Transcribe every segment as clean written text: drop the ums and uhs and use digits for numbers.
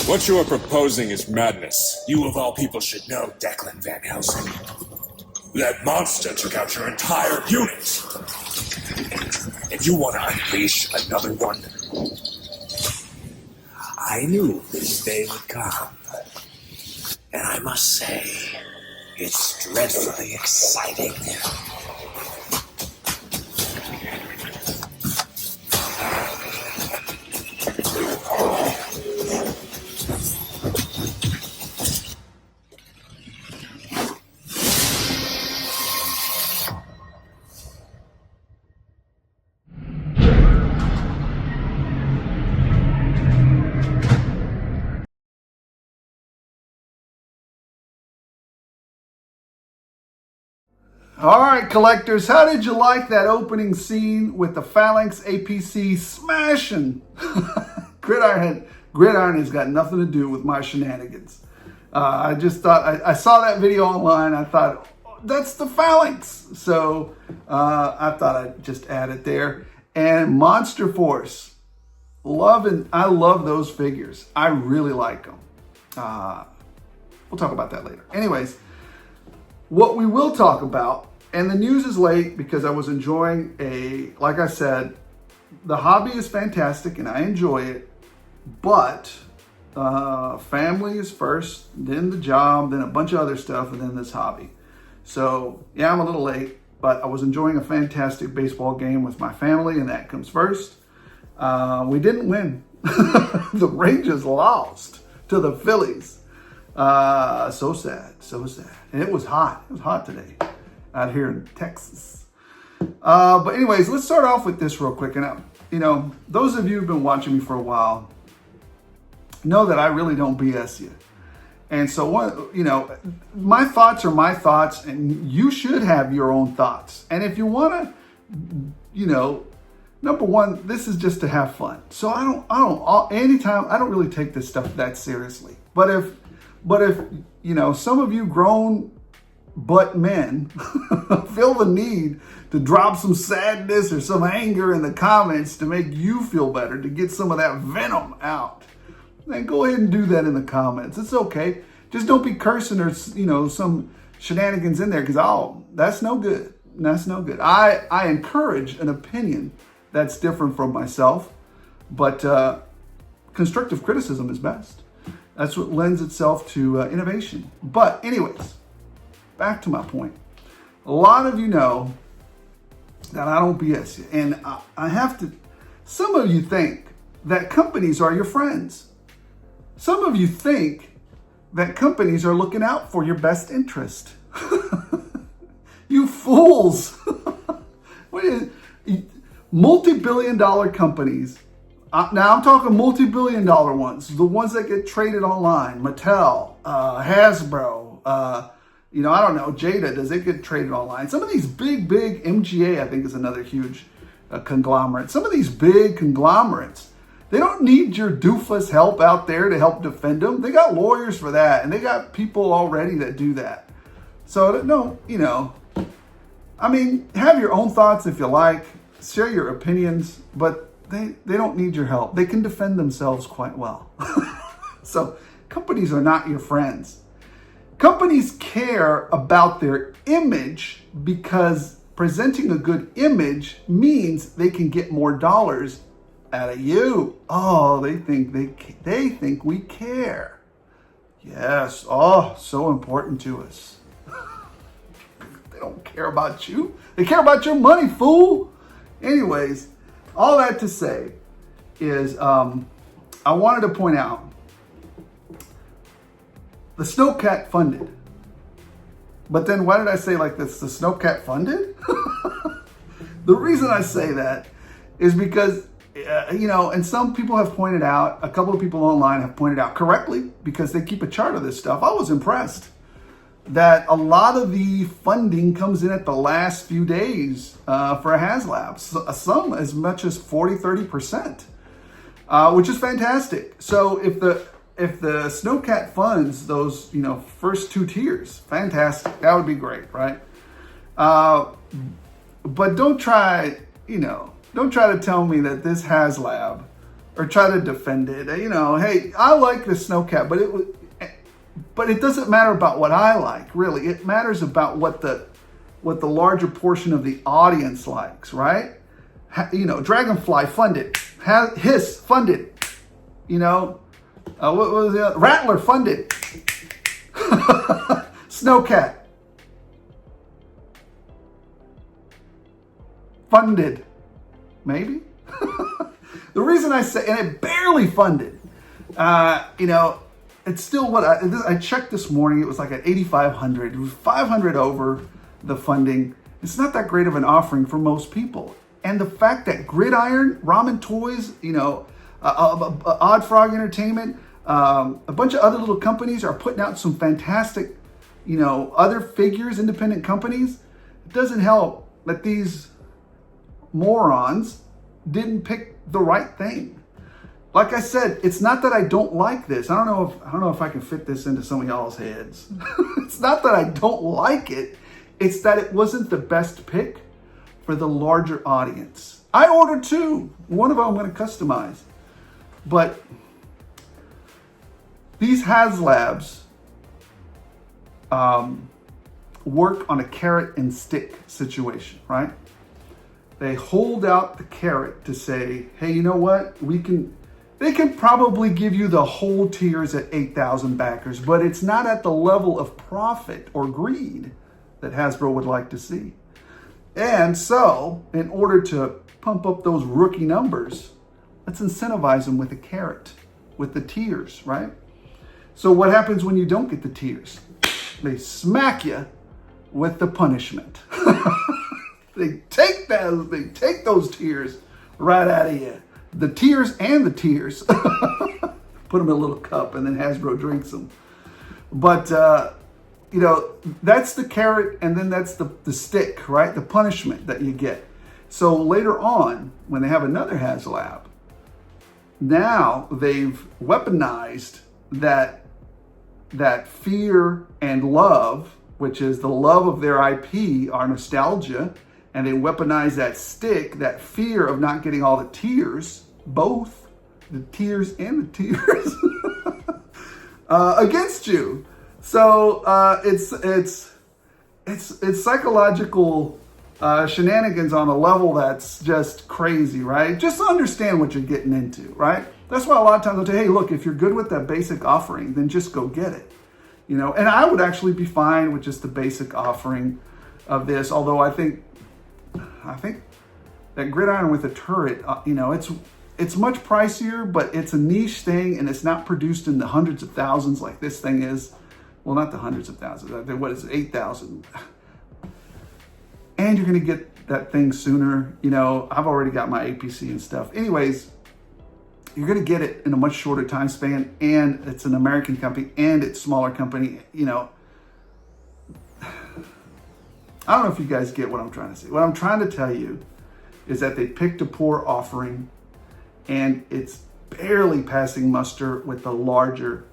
What you are proposing is madness. You of all people should know, Declan Van Helsing. That monster took out your entire unit. If you want to unleash another one, I knew this day would come. And I must say, it's dreadfully exciting. All right, collectors, how did you like that opening scene with the Phalanx APC smashing? Gridiron has got nothing to do with my shenanigans. I just thought, I saw that video online. I thought, oh, that's the Phalanx. So I thought I'd just add it there. And Monster Force, I love those figures. I really like them. We'll talk about that later. Anyways, what we will talk about, and the news is late because I was enjoying like I said, the hobby is fantastic and I enjoy it, but family is first, then the job, then a bunch of other stuff, and then this hobby. So yeah, I'm a little late, but I was enjoying a fantastic baseball game with my family, and that comes first. We didn't win. The Rangers lost to the Phillies. So sad, so sad. And it was hot. It was hot today out here in Texas. But anyways, let's start off with this real quick. And, those of you who've been watching me for a while know that I really don't BS you. And so, my thoughts are my thoughts, and you should have your own thoughts. And if you want to, number one, this is just to have fun. So I don't really take this stuff that seriously. But if some of you grown butt men feel the need to drop some sadness or some anger in the comments to make you feel better, to get some of that venom out, then go ahead and do that in the comments. It's okay. Just don't be cursing or, some shenanigans in there, because that's no good. That's no good. I encourage an opinion that's different from myself, but constructive criticism is best. That's what lends itself to innovation. But anyways, back to my point. A lot of you know that I don't BS you. And I have to, some of you think that companies are your friends. Some of you think that companies are looking out for your best interest. You fools. What is multi-billion-dollar companies? Now I'm talking multi-billion-dollar ones, the ones that get traded online. Mattel, Hasbro, I don't know, Jada, does it get traded online? Some of these big MGA, I think, is another huge conglomerate. Some of these big conglomerates, they don't need your doofus help out there to help defend them. They got lawyers for that, and they got people already that do that. So, no, have your own thoughts if you like, share your opinions, but they don't need your help. They can defend themselves quite well. So companies are not your friends. Companies care about their image because presenting a good image means they can get more dollars out of you. Oh, they think we care. Yes. Oh, so important to us. They don't care about you. They care about your money, fool. Anyways, all that to say is I wanted to point out the SNOWCAT funded. But then why did I say like this? The SNOWCAT funded? The reason I say that is because, and some people have pointed out, a couple of people online have pointed out correctly, because they keep a chart of this stuff. I was impressed that a lot of the funding comes in at the last few days for a HasLab. Some as much as 40-30%, which is fantastic. So if the SNOWCAT funds those first two tiers, fantastic. That would be great, right? But don't try to tell me that this HasLab or try to defend it. You know, hey, I like the SNOWCAT, but it doesn't matter about what I like, really. It matters about what the larger portion of the audience likes, right? You know, Dragonfly funded, Hiss funded, you know, what was the other? Rattler funded, SNOWCAT funded, maybe. The reason I say, and it barely funded, you know, it's still what I checked this morning. It was like at 8,500. It was 500 over the funding. It's not that great of an offering for most people. And the fact that Gridiron, Ramen Toys, you know, Odd Frog Entertainment, a bunch of other little companies are putting out some fantastic, you know, other figures, independent companies. It doesn't help that these morons didn't pick the right thing. Like I said, it's not that I don't like this. I don't know if I can fit this into some of y'all's heads. It's not that I don't like it. It's that it wasn't the best pick for the larger audience. I ordered two. One of them I'm going to customize. But these HasLabs work on a carrot and stick situation, right? They hold out the carrot to say, hey, you know what? They can probably give you the whole tiers at 8,000 backers, but it's not at the level of profit or greed that Hasbro would like to see. And so, in order to pump up those rookie numbers, let's incentivize them with a carrot, with the tiers, right? So what happens when you don't get the tiers? They smack you with the punishment. They take those tiers right out of you. The tiers and the tears. Put them in a little cup and then Hasbro drinks them. But, you know, that's the carrot and then that's the stick, right? The punishment that you get. So later on, when they have another HasLab, now they've weaponized that fear and love, which is the love of their IP, our nostalgia, and they weaponize that stick, that fear of not getting all the tiers, both the tiers and the tears, against you. So it's psychological shenanigans on a level that's just crazy, right? Just understand what you're getting into, right? That's why a lot of times I'll say, hey, look, if you're good with that basic offering, then just go get it. You know, and I would actually be fine with just the basic offering of this, although I think that Gridiron with a turret, you know, it's much pricier, but it's a niche thing and it's not produced in the hundreds of thousands like this thing is. Well, not the hundreds of thousands. What is it, 8,000? And you're going to get that thing sooner. You know, I've already got my APC and stuff. Anyways, you're going to get it in a much shorter time span, and it's an American company and it's smaller company. You know, I don't know if you guys get what I'm trying to say. What I'm trying to tell you is that they picked a poor offering and it's barely passing muster with the larger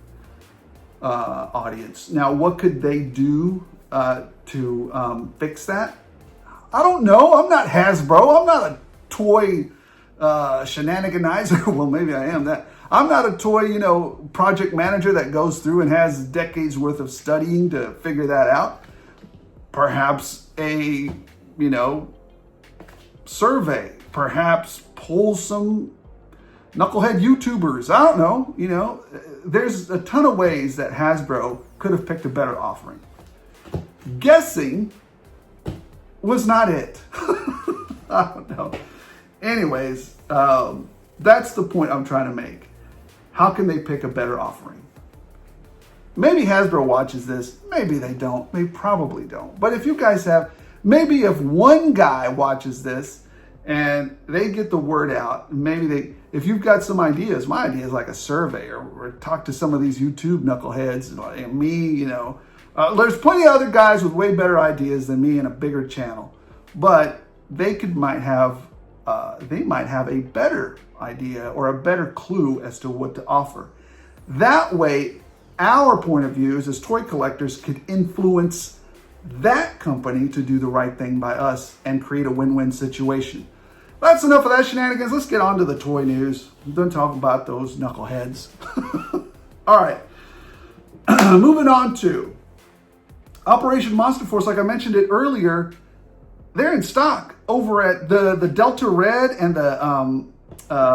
audience. Now, what could they do to fix that? I don't know. I'm not Hasbro. I'm not a toy shenaniganizer. Well, maybe I am that. I'm not a toy, you know, project manager that goes through and has decades worth of studying to figure that out. Perhaps a, you know, survey, perhaps pull some knucklehead YouTubers. I don't know. You know, there's a ton of ways that Hasbro could have picked a better offering. Guessing was not it. I don't know. Anyways, that's the point I'm trying to make. How can they pick a better offering? Maybe Hasbro watches this. Maybe they don't. They probably don't. But if you guys have, maybe if one guy watches this and they get the word out, maybe if you've got some ideas, my idea is like a survey or talk to some of these YouTube knuckleheads and me, you know. There's plenty of other guys with way better ideas than me and a bigger channel, but they might have a better idea or a better clue as to what to offer. That way, our point of views as toy collectors could influence that company to do the right thing by us and create a win-win situation. That's enough of that shenanigans. Let's get on to the toy news. I'm done talking about those knuckleheads. All right. Moving on to Operation Monster Force. Like I mentioned it earlier, they're in stock over at the Delta Red and the,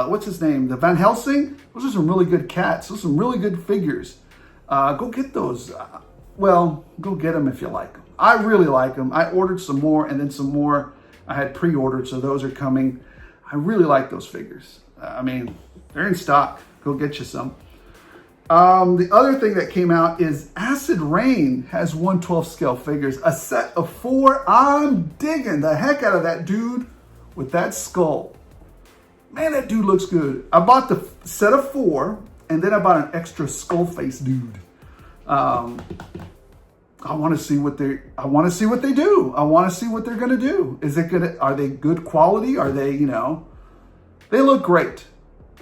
what's his name? The Van Helsing. Those are some really good cats. Those are some really good figures. Go get those. Well, go get them if you like them. I really like them. I ordered some more and then some more I had pre-ordered, so those are coming. I really like those figures. I mean, they're in stock. Go get you some. The other thing that came out is Acid Rain has 1/12 scale figures, a set of 4. I'm digging the heck out of that dude with that skull. Man, that dude looks good. I bought the set of 4, and then I bought an extra skull face dude. I want to see what they do. I want to see what they're going to do. Are they good quality? Are they, they look great.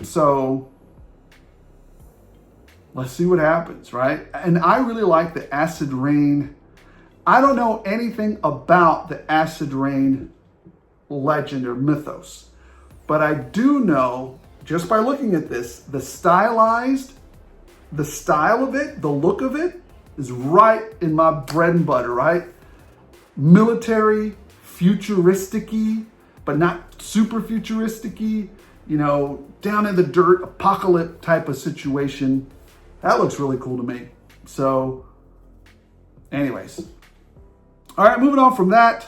So let's see what happens, right? And I really like the Acid Rain. I don't know anything about the Acid Rain legend or mythos, but I do know, just by looking at this, the style of it, the look of it is right in my bread and butter, right? Military, futuristic-y, but not super futuristic-y, down in the dirt, apocalypse type of situation. That looks really cool to me. So, anyways. All right, moving on from that.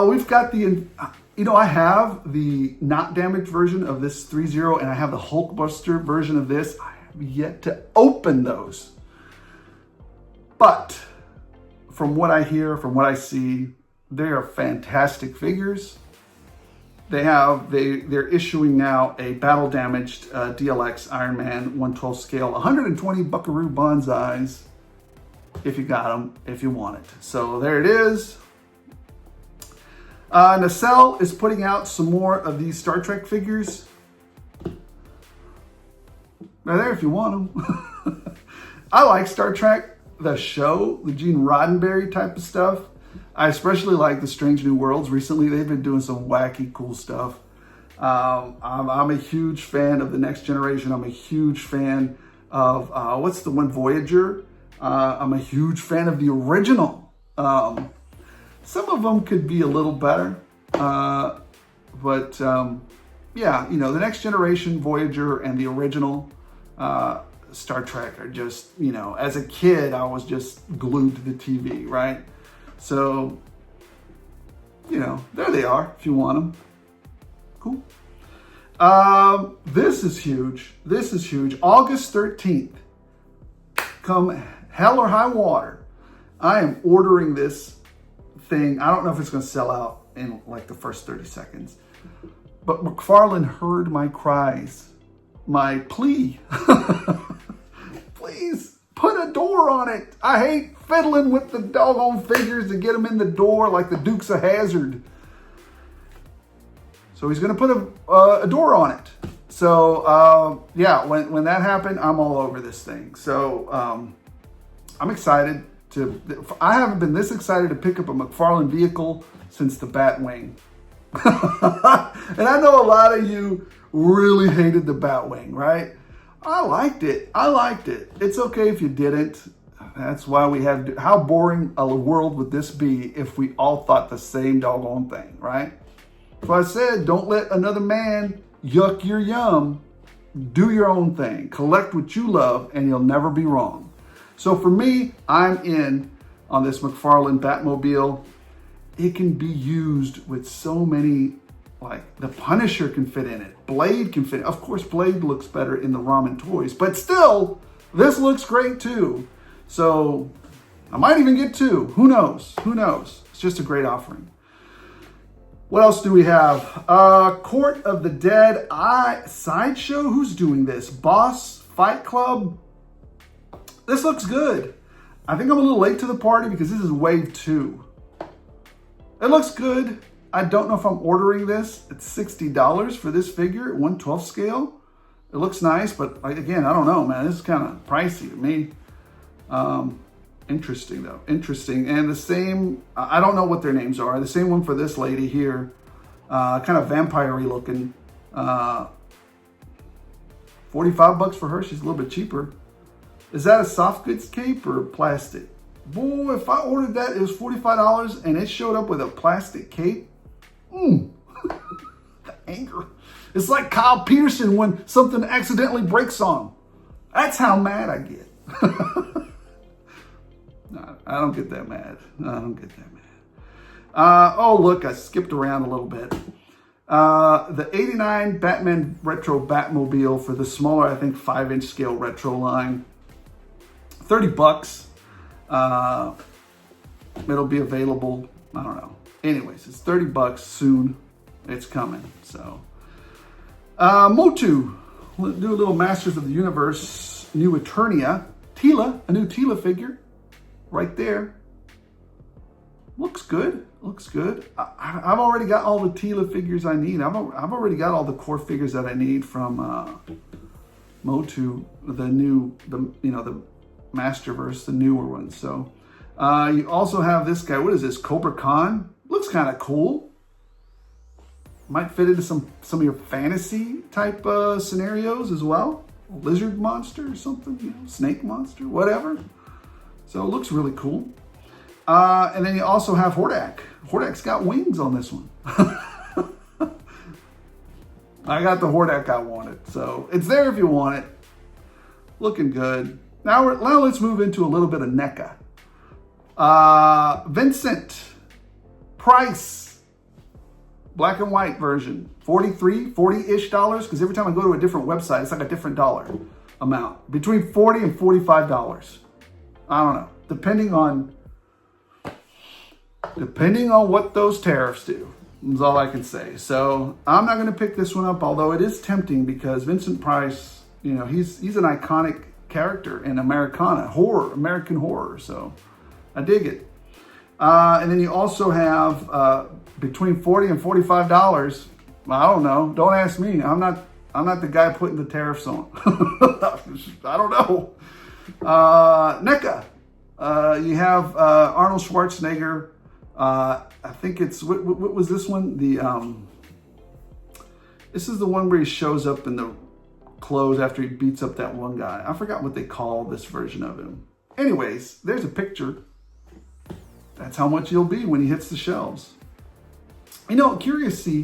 We've got I have the not damaged version of this 3.0, and I have the Hulkbuster version of this. I have yet to open those. But from what I hear, from what I see, they are fantastic figures. They're issuing now a battle damaged DLX Iron Man 1/12 scale, 120 Buckaroo Banzais. If you got them, if you want it. So there it is. Nacelle is putting out some more of these Star Trek figures. They're there if you want them. I like Star Trek, the show, the Gene Roddenberry type of stuff. I especially like the Strange New Worlds. Recently, they've been doing some wacky, cool stuff. I'm a huge fan of the Next Generation. I'm a huge fan of, what's the one, Voyager? I'm a huge fan of the original. Some of them could be a little better. But yeah, the Next Generation, Voyager, and the original Star Trek are just, as a kid, I was just glued to the TV, right? So, there they are if you want them. Cool. This is huge. This is huge. August 13th. Come hell or high water, I am ordering this thing. I don't know if it's going to sell out in like the first 30 seconds. But McFarlane heard my cries, my plea. Please put a door on it. I hate fiddling with the doggone figures to get them in the door like the Dukes of Hazzard. So he's going to put a door on it. So yeah, when that happened, I'm all over this thing. So I'm excited I haven't been this excited to pick up a McFarlane vehicle since the Batwing. And I know a lot of you really hated the Batwing, right? I liked it. It's okay if you didn't. That's why we have, how boring a world would this be if we all thought the same doggone thing, right? So I said, don't let another man yuck your yum. Do your own thing. Collect what you love and you'll never be wrong. So for me, I'm in on this McFarlane Batmobile. It can be used with so many, like the Punisher can fit in it. Blade can fit. Of course, Blade looks better in the Ramen toys, but still, this looks great too. So I might even get 2. Who knows? Who knows? It's just a great offering. What else do we have? Court of the Dead Sideshow. Who's doing this? Boss Fight Club. This looks good. I think I'm a little late to the party because this is wave 2. It looks good. I don't know if I'm ordering this. It's $60 for this figure, 1/12 scale. It looks nice, but again, I don't know, man. This is kind of pricey to me. Interesting though, interesting. And the same, I don't know what their names are. The same one for this lady here. kind of vampire-y looking. 45 bucks for her. She's a little bit cheaper. Is that a soft goods cape or plastic? Boy, if I ordered that, it was $45 and it showed up with a plastic cape. The anger. It's like Kyle Peterson when something accidentally breaks on him. That's how mad I get. No, I don't get that mad. I don't get that mad. Oh, look, I skipped around a little bit. The 89 Batman Retro Batmobile for the smaller, I think, 5-inch scale retro line. 30 bucks. It'll be available, I don't know. Anyways, it's 30 bucks soon. It's coming, so. Motu, we'll do a little Masters of the Universe, new Eternia. Tila, a new Tila figure, right there. Looks good, looks good. I've already got all the Tila figures I need. I've already got all the core figures that I need from Motu, the Masterverse, the newer ones. So you also have this guy. What is this? Cobra Khan. Looks kind of cool. Might fit into some of your fantasy type scenarios as well. Lizard monster or something, snake monster, whatever. So it looks really cool. And then you also have Hordak. Hordak's got wings on this one. I got the Hordak I wanted, so it's there if you want it. Looking good. Now let's move into a little bit of NECA. Vincent Price, black and white version, $40-ish, because every time I go to a different website, it's like a different dollar amount. Between $40 and $45. I don't know, depending on what those tariffs do, is all I can say. So I'm not going to pick this one up, although it is tempting because Vincent Price, he's an iconic character in American horror. So I dig it. And then you also have between $40 and $45. I don't know. Don't ask me. I'm not the guy putting the tariffs on. I don't know. NECA. You have Arnold Schwarzenegger. I think it's what was this one? This is the one where he shows up in the clothes after he beats up that one guy. I forgot what they call this version of him. Anyways, there's a picture. That's how much he'll be when he hits the shelves. Curiouser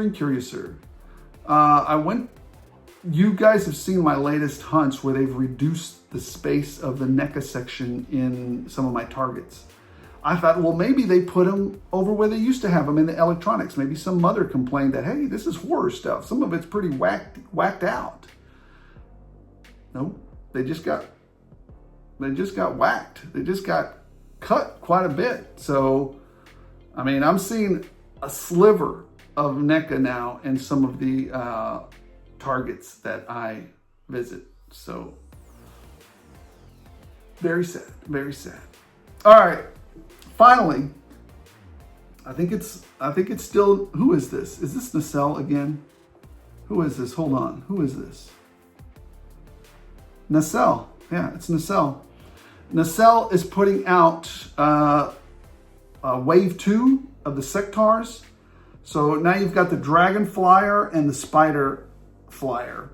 and curiouser. You guys have seen my latest hunts where they've reduced the space of the NECA section in some of my targets. I thought, well, maybe they put them over where they used to have them in the electronics. Maybe some mother complained that, hey, this is horror stuff. Some of it's pretty whacked out. No, they just got whacked. They just got cut quite a bit. So, I'm seeing a sliver of NECA now in some of the targets that I visit. So, very sad, very sad. All right, finally, I think it's still, who is this? Is this Nacelle again? Who is this? Hold on, who is this? Nacelle, yeah, it's Nacelle. Nacelle is putting out wave 2 of the Sectars. So now you've got the Dragon Flyer and the Spider Flyer.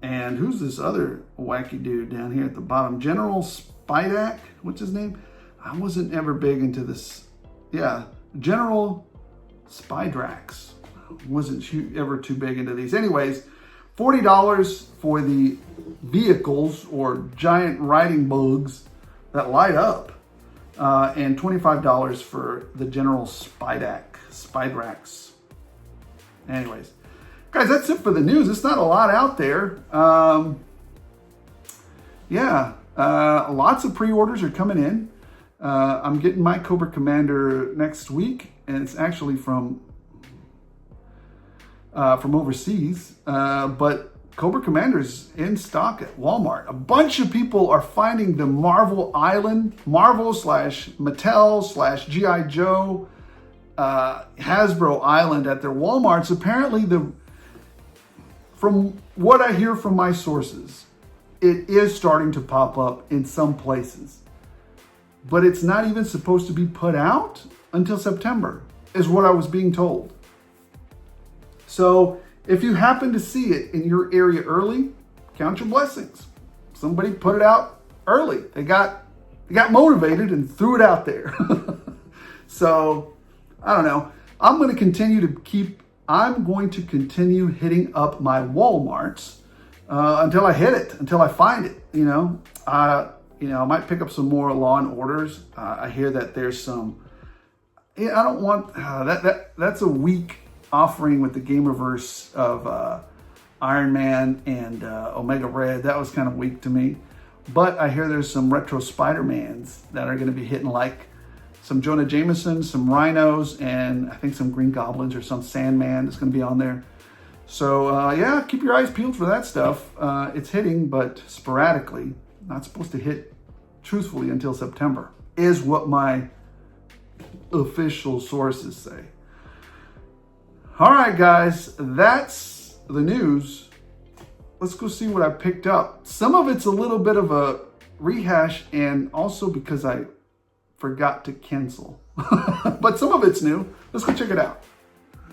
And who's this other wacky dude down here at the bottom? General Spidak, what's his name? I wasn't ever big into this. Yeah, General Spidrax. Wasn't ever too big into these. Anyways, $40 for the vehicles or giant riding bugs that light up, and $25 for the General Spidrax. Anyways, guys, that's it for the news. It's not a lot out there. Lots of pre-orders are coming in. I'm getting my Cobra Commander next week, and it's actually from overseas, but Cobra Commander's in stock at Walmart. A bunch of people are finding the Marvel / G.I. Joe, Hasbro Island at their Walmarts. Apparently, from what I hear from my sources, it is starting to pop up in some places. But it's not even supposed to be put out until September. is what I was being told. So if you happen to see it in your area early, count your blessings. Somebody put it out early. They got motivated and threw it out there. So I don't know. I'm going to continue hitting up my Walmarts until I hit it, until I find it. I might pick up some more Law and Orders. I hear that there's some. I don't want that's a weak offering with the Gamerverse of Iron Man and Omega Red. That was kind of weak to me. But I hear there's some retro Spider-Mans that are going to be hitting, like some Jonah Jameson, some Rhinos, and I think some Green Goblins or some Sandman that's going to be on there. So yeah, keep your eyes peeled for that stuff. It's hitting, but sporadically. Not supposed to hit truthfully until September, is what my official sources say. All right, guys, that's the news. Let's go see what I picked up. Some of it's a little bit of a rehash, and also because I forgot to cancel. But some of it's new. Let's go check it out.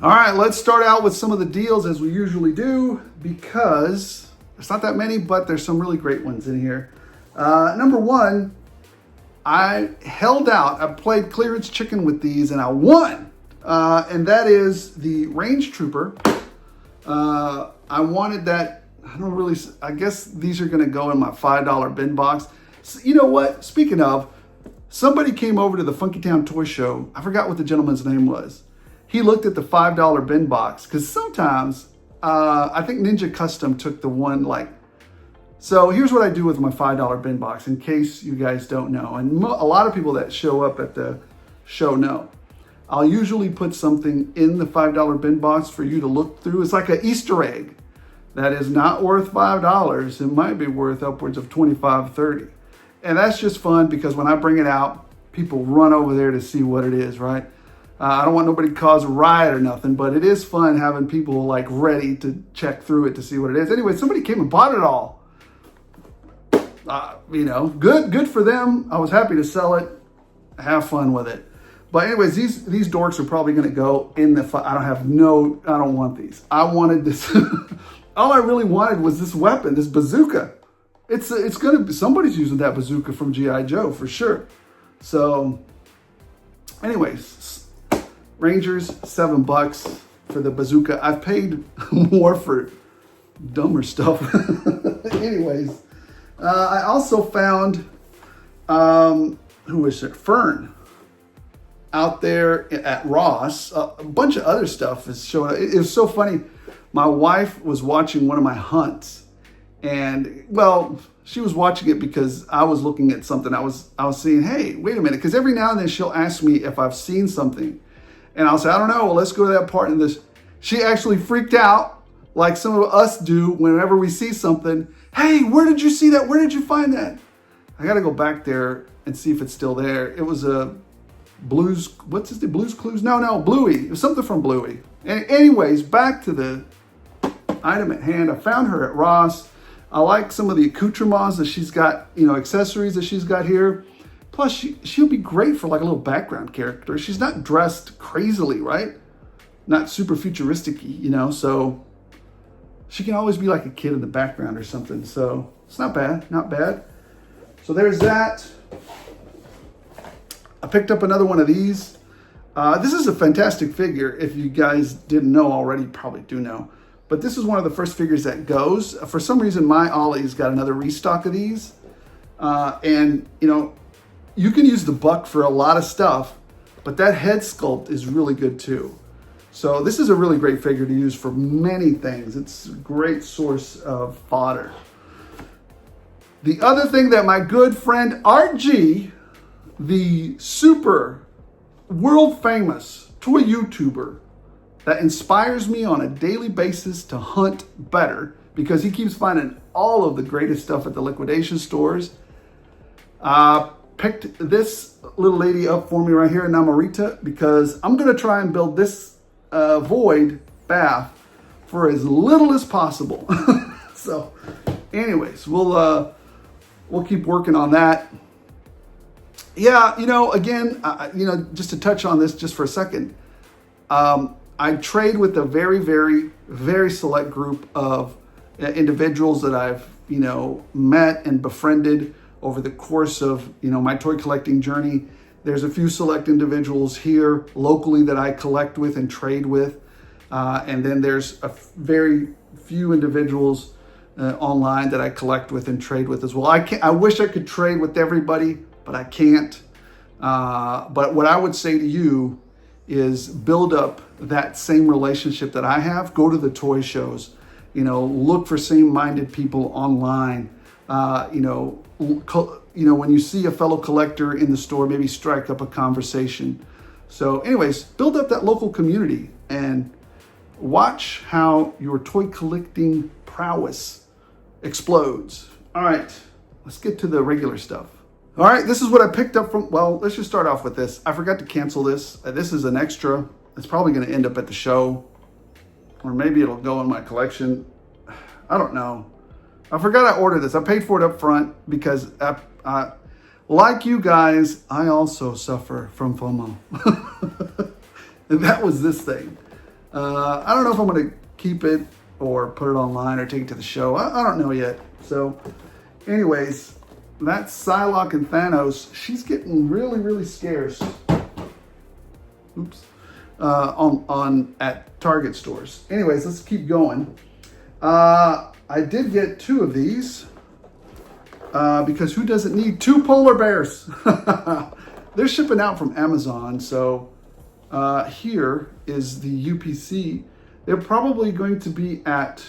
All right, let's start out with some of the deals as we usually do, because there's not that many, but there's some really great ones in here. Number one, I held out. I played clearance chicken with these and I won. And that is the Range Trooper. I wanted that. I guess these are going to go in my $5 bin box. So, you know what? Speaking of, somebody came over to the Funky Town Toy Show. I forgot what the gentleman's name was. He looked at the $5 bin box, because sometimes I think Ninja Custom took the one like. So here's what I do with my $5 bin box, in case you guys don't know. And a lot of people that show up at the show know. I'll usually put something in the $5 bin box for you to look through. It's like an Easter egg that is not worth $5. It might be worth upwards of $25, $30. And that's just fun, because when I bring it out, people run over there to see what it is, right? I don't want nobody to cause a riot or nothing, but it is fun having people like ready to check through it to see what it is. Anyway, somebody came and bought it all. Good for them. I was happy to sell it. Have fun with it. But anyways, these dorks are probably going to go in the. I don't want these. I wanted this. All I really wanted was this weapon, this bazooka. It's going to be, somebody's using that bazooka from G.I. Joe for sure. So, anyways, Rangers, $7 for the bazooka. I've paid more for dumber stuff. Anyways, I also found, who is it? Fern. Out there at Ross, a bunch of other stuff is showing up. It was so funny. My wife was watching one of my hunts, and well, she was watching it because I was looking at something. I was seeing, hey, wait a minute, because every now and then she'll ask me if I've seen something, and I'll say, I don't know. Well, let's go to that part in this. She actually freaked out, like some of us do whenever we see something. Hey, where did you see that? Where did you find that? I got to go back there and see if it's still there. It was a Blues, what's his name? Blues Clues? No, Bluey. It was something from Bluey. And anyways, back to the item at hand. I found her at Ross. I like some of the accoutrements that she's got, accessories that she's got here. Plus, she'll be great for like a little background character. She's not dressed crazily, right? Not super futuristic-y, so she can always be like a kid in the background or something. So it's not bad, not bad. So there's that. I picked up another one of these. This is a fantastic figure. If you guys didn't know already, you probably do know. But this is one of the first figures that goes. For some reason, my Ollie's got another restock of these. And, you can use the buck for a lot of stuff, but that head sculpt is really good too. So this is a really great figure to use for many things. It's a great source of fodder. The other thing that my good friend RG, the super world famous toy YouTuber that inspires me on a daily basis to hunt better, because he keeps finding all of the greatest stuff at the liquidation stores, picked this little lady up for me right here, Namorita, because I'm going to try and build this void bath for as little as possible. So anyways, we'll keep working on that. Yeah, again, just to touch on this just for a second, I trade with a very, very, very select group of individuals that I've, met and befriended over the course of, my toy collecting journey. There's a few select individuals here locally that I collect with and trade with. And then there's a very few individuals online that I collect with and trade with as well. I wish I could trade with everybody, but I can't. But what I would say to you is build up that same relationship that I have. Go to the toy shows, look for same-minded people online. When you see a fellow collector in the store, maybe strike up a conversation. So anyways, build up that local community and watch how your toy collecting prowess explodes. All right, let's get to the regular stuff. All right, this is what I picked up from, well, let's just start off with this. I forgot to cancel this. This is an extra. It's probably going to end up at the show, or maybe it'll go in my collection. I don't know. I forgot I ordered this. I paid for it up front because, like you guys, I also suffer from FOMO. And that was this thing. I don't know if I'm going to keep it or put it online or take it to the show. I don't know yet. So anyways, that's Psylocke and Thanos. She's getting really, really scarce. Oops. At Target stores. Anyways, let's keep going. I did get 2 of these because who doesn't need 2 polar bears? They're shipping out from Amazon. So here is the UPC. They're probably going to be at,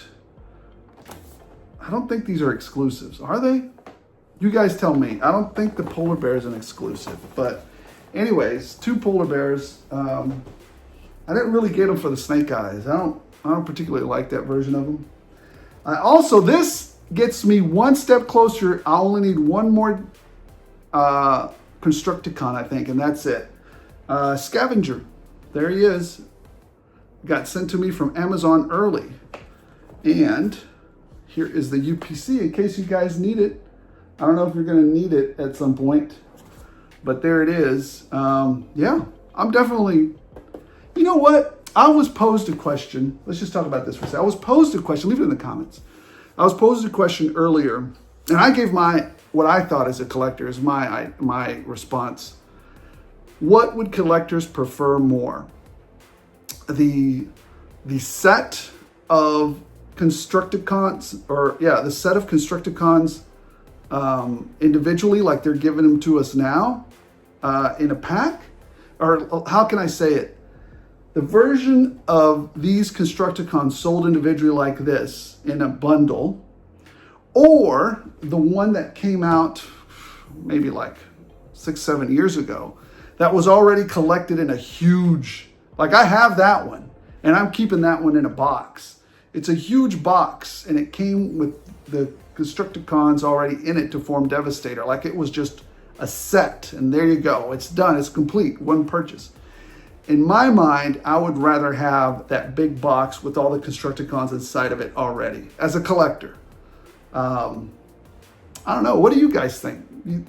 I don't think these are exclusives. Are they? You guys tell me. I don't think the polar bear is an exclusive. But anyways, 2 polar bears. I didn't really get them for the snake eyes. I don't particularly like that version of them. Also, this gets me one step closer. I only need one more Constructicon, I think, and that's it. Scavenger. There he is. Got sent to me from Amazon early. And here is the UPC in case you guys need it. I don't know if you're going to need it at some point, but there it is. Yeah, I'm definitely... You know what? I was posed a question. Let's just talk about this for a second. I was posed a question. Leave it in the comments. I was posed a question earlier, and I gave what I thought as a collector is my response. What would collectors prefer more? The set of Constructicons, the set of Constructicons individually, like they're giving them to us now in a pack? Or how can I say it? The version of these Constructicons sold individually like this in a bundle, or the one that came out maybe like 6-7 years ago that was already collected in a huge, like I have that one and I'm keeping that one in a box. It's a huge box and it came with the Constructicons already in it to form Devastator. Like it was just a set and there you go. It's done. It's complete. One purchase. In my mind, I would rather have that big box with all the Constructicons inside of it already as a collector. I don't know. What do you guys think? You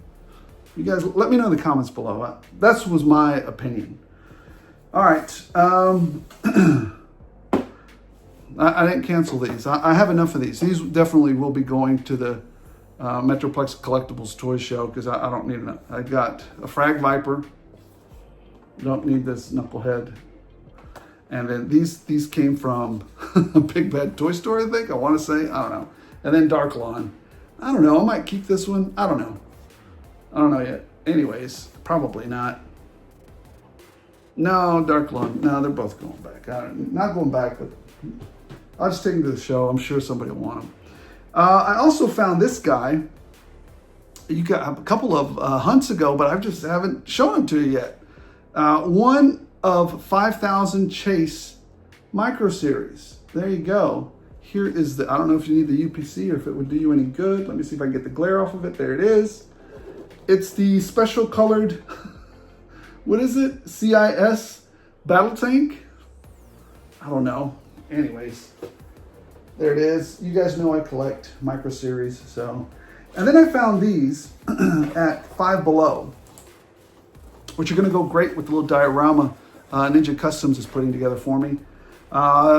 guys, let me know in the comments below. That was my opinion. All right. I didn't cancel these. I have enough of these. These definitely will be going to the Metroplex Collectibles Toy Show because I don't need enough. I got a Frag Viper. Don't need this knucklehead. And then these came from Big Bad Toy Store, I think. I want to say. I don't know. And then Dark Lawn. I don't know. I might keep this one. I don't know. I don't know yet. Anyways, probably not. No, Dark Lawn. No, they're both going back. Not going back, but I'll just take them to the show. I'm sure somebody will want them. I also found this guy. You got a couple of hunts ago, but I just haven't shown him to you yet. One of 5,000 Chase Micro Series. There you go. Here is the, I don't know if you need the UPC or if it would do you any good. Let me see if I can get the glare off of it. There it is. It's the special colored, what is it? CIS battle tank? I don't know. Anyways, there it is. You guys know I collect Micro Series, so. And then I found these at Five Below, which are going to go great with the little diorama Ninja Customs is putting together for me.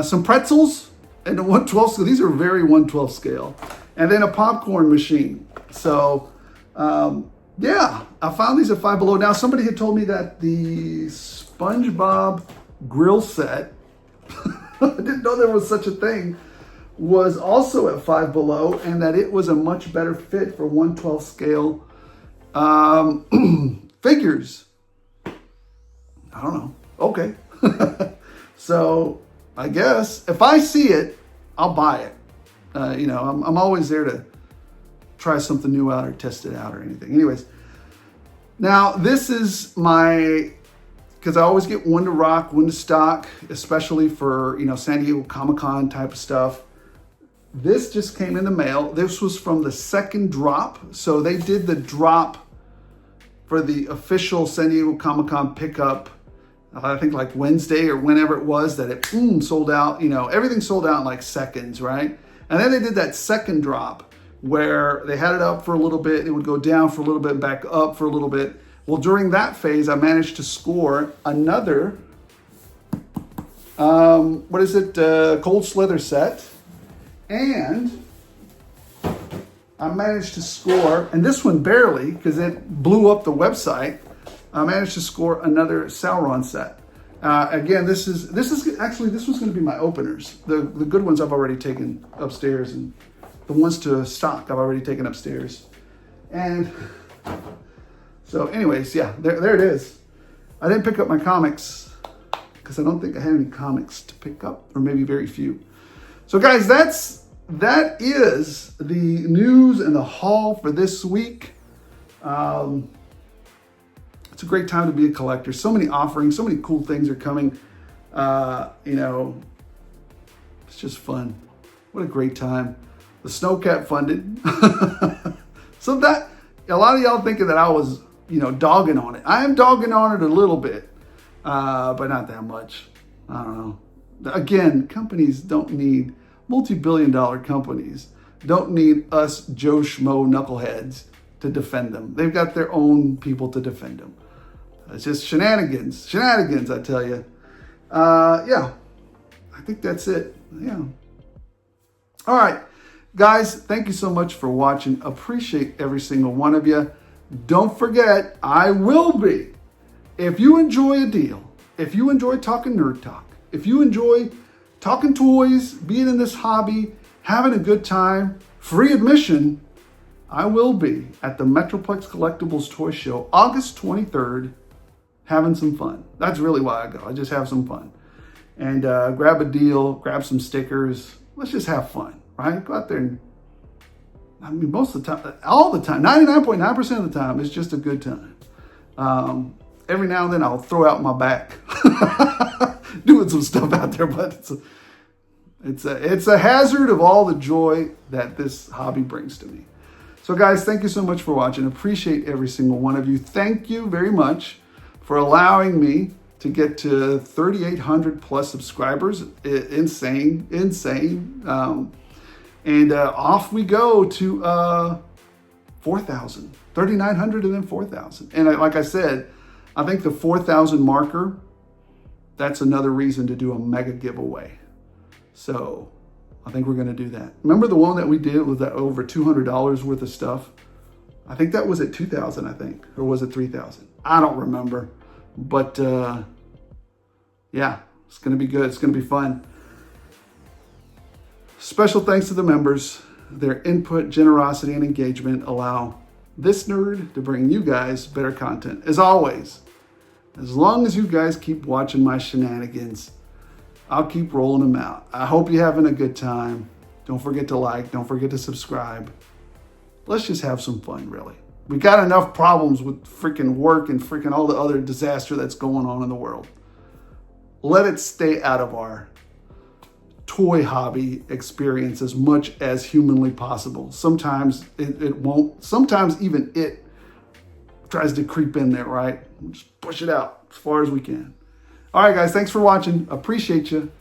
Some pretzels and a 1/12 scale. These are very 1/12 scale. And then a popcorn machine. So, yeah, I found these at Five Below. Now, somebody had told me that the SpongeBob grill set, I didn't know there was such a thing, was also at Five Below, and that it was a much better fit for 1/12 scale figures. I don't know. Okay. So I guess if I see it, I'll buy it. You know, I'm always there to try something new out or test it out or anything. Anyways, now this is my, because I always get one to rock, one to stock, especially for, you know, San Diego Comic-Con type of stuff. This just came in the mail. This was from the second drop. So they did the drop for the official San Diego Comic-Con pickup, I think like Wednesday or whenever it was, that it sold out. You know, everything sold out in like seconds, right? And then they did that second drop where they had it up for a little bit, it would go down for a little bit, and back up for a little bit. Well, during that phase, I managed to score another, Cold Slither set. And I managed to score, and this one barely, because it blew up the website. I managed to score another Sauron set. Again, this was going to be my openers. The good ones I've already taken upstairs, and the ones to stock I've already taken upstairs. And so, anyways, yeah, there it is. I didn't pick up my comics because I don't think I had any comics to pick up, or maybe very few. So, guys, that is the news and the haul for this week. It's a great time to be a collector. So many offerings, so many cool things are coming. You know, it's just fun. What a great time. The SNOWCAT funded. So that, a lot of y'all thinking that I was, you know, dogging on it. I am dogging on it a little bit, but not that much. I don't know. Again, companies don't need, multi-billion-dollar companies don't need us Joe Schmo knuckleheads to defend them. They've got their own people to defend them. It's just shenanigans, I tell you. Yeah, I think that's it. Yeah. All right, guys, thank you so much for watching. Appreciate every single one of you. Don't forget, I will be. If you enjoy a deal, if you enjoy talking nerd talk, if you enjoy talking toys, being in this hobby, having a good time, free admission, I will be at the Metroplex Collectibles Toy Show, August 23rd, having some fun. That's really why I go. I just have some fun. And grab a deal, grab some stickers. Let's just have fun, right? Go out there and, I mean, most of the time, all the time, 99.9% of the time, it's just a good time. Every now and then I'll throw out my back doing some stuff out there, but it's a hazard of all the joy that this hobby brings to me. So guys, thank you so much for watching. Appreciate every single one of you. Thank you very much for allowing me to get to 3,800 plus subscribers. Insane. And off we go to 4,000, 3,900 and then 4,000. And like I said, I think the 4,000 marker, that's another reason to do a mega giveaway. So I think we're going to do that. Remember the one that we did with that over $200 worth of stuff? I think that was at 2,000, I think, or was it 3,000? I don't remember, but yeah, it's going to be good. It's going to be fun. Special thanks to the members. Their input, generosity, and engagement allow this nerd to bring you guys better content. As always, as long as you guys keep watching my shenanigans, I'll keep rolling them out. I hope you're having a good time. Don't forget to like, don't forget to subscribe. Let's just have some fun, really. We got enough problems with freaking work and freaking all the other disaster that's going on in the world. Let it stay out of our toy hobby experience as much as humanly possible. Sometimes it won't. Sometimes even it tries to creep in there, right? We'll just push it out as far as we can. All right, guys, thanks for watching. Appreciate you.